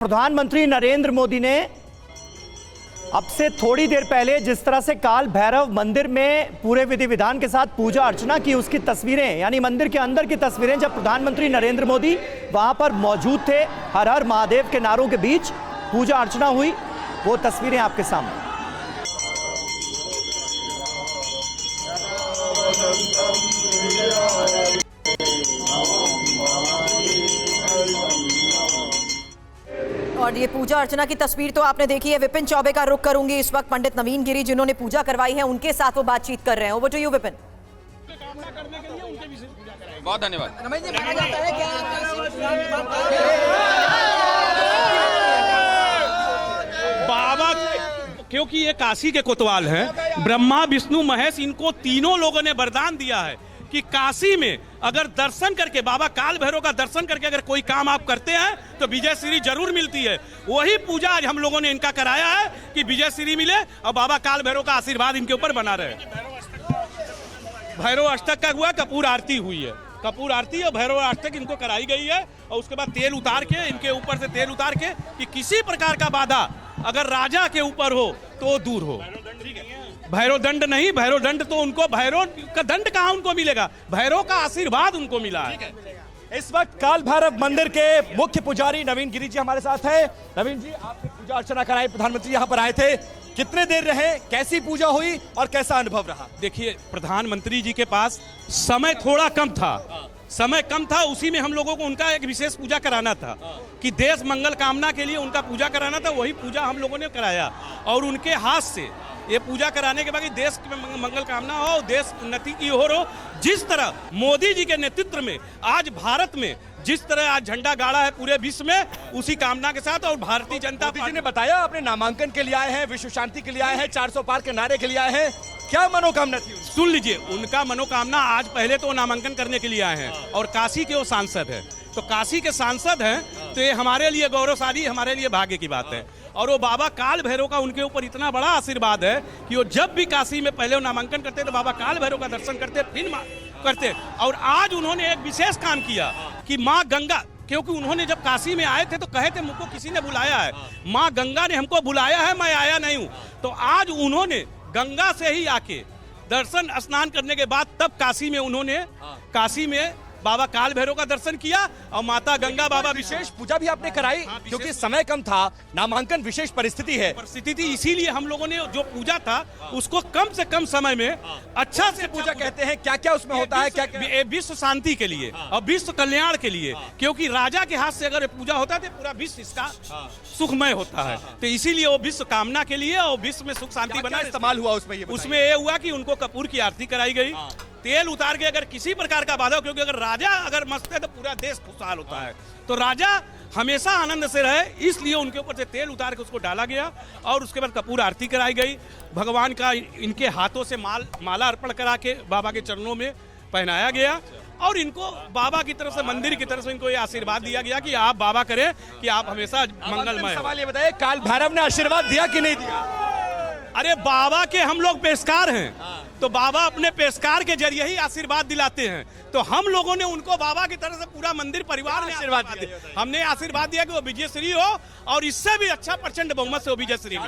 प्रधानमंत्री नरेंद्र मोदी ने अब से थोड़ी देर पहले जिस तरह से काल भैरव मंदिर में पूरे विधि विधान के साथ पूजा अर्चना की, उसकी तस्वीरें यानी मंदिर के अंदर की तस्वीरें, जब प्रधानमंत्री नरेंद्र मोदी वहां पर मौजूद थे, हर हर महादेव के नारों के बीच पूजा अर्चना हुई, वो तस्वीरें आपके सामने। और ये पूजा अर्चना की तस्वीर तो आपने देखी है। विपिन चौबे का रुख करूंगी इस वक्त पंडित नवीन गिरी जिन्होंने पूजा करवाई है, उनके साथ वो बातचीत कर रहे हैं। Over to you Vipin. बहुत धन्यवाद। बाबा, क्योंकि ये काशी के कोतवाल हैं, ब्रह्मा विष्णु महेश, इनको तीनों लोगों ने वरदान दिया है कि काशी में अगर दर्शन करके, बाबा काल भैरव का दर्शन करके अगर कोई काम आप करते हैं तो विजय श्री जरूर मिलती है। वही पूजा आज हम लोगों ने इनका कराया है कि विजय श्री मिले और बाबा काल भैरव का आशीर्वाद इनके ऊपर बना रहे। भैरव अष्टक का हुआ, कपूर आरती हुई है, कपूर आरती और भैरव अष्टक इनको कराई गई है। और उसके बाद तेल उतार के, इनके ऊपर से तेल उतार के कि किसी प्रकार का बाधा अगर राजा के ऊपर हो तो दूर हो। भैरव दंड नहीं, भैरव दंड तो उनको, भैरव का दंड कहाँ उनको मिलेगा, भैरव का आशीर्वाद उनको मिला है। इस वक्त काल भैरव मंदिर के मुख्य पुजारी नवीन गिरी जी हमारे साथ हैं। नवीन जी, आपने पूजा अर्चना कराई, प्रधानमंत्री यहाँ पर आए थे, कितने देर रहे, कैसी पूजा हुई और कैसा अनुभव रहा? देखिए, प्रधानमंत्री जी के पास समय थोड़ा कम था, समय कम था, उसी में हम लोगों को उनका एक विशेष पूजा कराना था कि देश मंगल कामना के लिए उनका पूजा कराना था। वही पूजा हम लोगों ने कराया और उनके हाथ से ये पूजा कराने के बाद देश की मंगल कामना हो, देश उन्नति की ओर हो। जिस तरह मोदी जी के नेतृत्व में आज भारत में जिस तरह आज झंडा गाड़ा है पूरे विश्व में, उसी कामना के साथ। और भारतीय जनता पार्टी ने बताया अपने नामांकन के लिए आए हैं, विश्व शांति के लिए आए हैं, 400 पार के नारे के लिए आए हैं, क्या मनोकामना थी? सुन लीजिए, उनका मनोकामना आज, पहले तो नामांकन करने के लिए आए हैं और काशी के वो सांसद है, तो काशी के सांसद हैं तो ये हमारे लिए गौरवशाली, हमारे लिए भाग्य की बात है। और वो बाबा काल भैरव का उनके ऊपर इतना बड़ा आशीर्वाद है कि वो जब भी काशी में पहले वो नामांकन करते तो बाबा काल भैरव का दर्शन करते, फिर करते। और आज उन्होंने एक विशेष काम किया कि माँ गंगा, क्योंकि उन्होंने जब काशी में आए थे तो कहे थे मुझको किसी ने बुलाया है, माँ गंगा ने हमको बुलाया है, मैं आया नहीं हूँ। तो आज उन्होंने गंगा से ही आके दर्शन स्नान करने के बाद तब काशी में उन्होंने, काशी में बाबा काल भैरव का दर्शन किया और माता गंगा, बाबा विशेष पूजा भी आपने कराई, क्योंकि समय कम था, नामांकन विशेष परिस्थिति है, परिस्थिति थी, इसीलिए हम लोगों ने जो पूजा था उसको कम से कम समय में अच्छा से पूजा कहते हैं। क्या क्या उसमें होता है? क्या विश्व शांति के लिए और विश्व कल्याण के लिए, क्योंकि राजा के हाथ से अगर पूजा होता है तो पूरा विश्व इसका सुखमय होता है, तो इसीलिए वो विश्व कामना के लिए और विश्व में सुख शांति बना इस्तेमाल हुआ उसमें ये हुआ कि उनको कपूर की आरती कराई गई, तेल उतार के अगर किसी प्रकार का बाधा हो, क्योंकि अगर राजा अगर मस्त है तो पूरा देश खुशहाल होता है, तो राजा हमेशा आनंद से रहे, इसलिए उनके ऊपर से तेल उतार के उसको डाला गया और उसके बाद कपूर आरती कराई गई। भगवान का इनके हाथों से माला अर्पण करा के बाबा के चरणों में पहनाया गया और इनको बाबा की तरफ से, मंदिर की तरफ से इनको ये आशीर्वाद दिया गया कि आप बाबा करें कि आप हमेशा मंगलमय। सवाल ये बताइए, काल भैरव ने आशीर्वाद दिया कि नहीं दिया? अरे बाबा के हम लोग पेशकार हैं, तो बाबा अपने पेशकार के जरिए ही आशीर्वाद दिलाते हैं, तो हम लोगों ने उनको बाबा की तरफ से पूरा मंदिर परिवार ने आशीर्वाद दिया। हमने आशीर्वाद दिया कि वो विजय श्री हो और इससे भी अच्छा प्रचंड बहुमत से वो विजय श्री।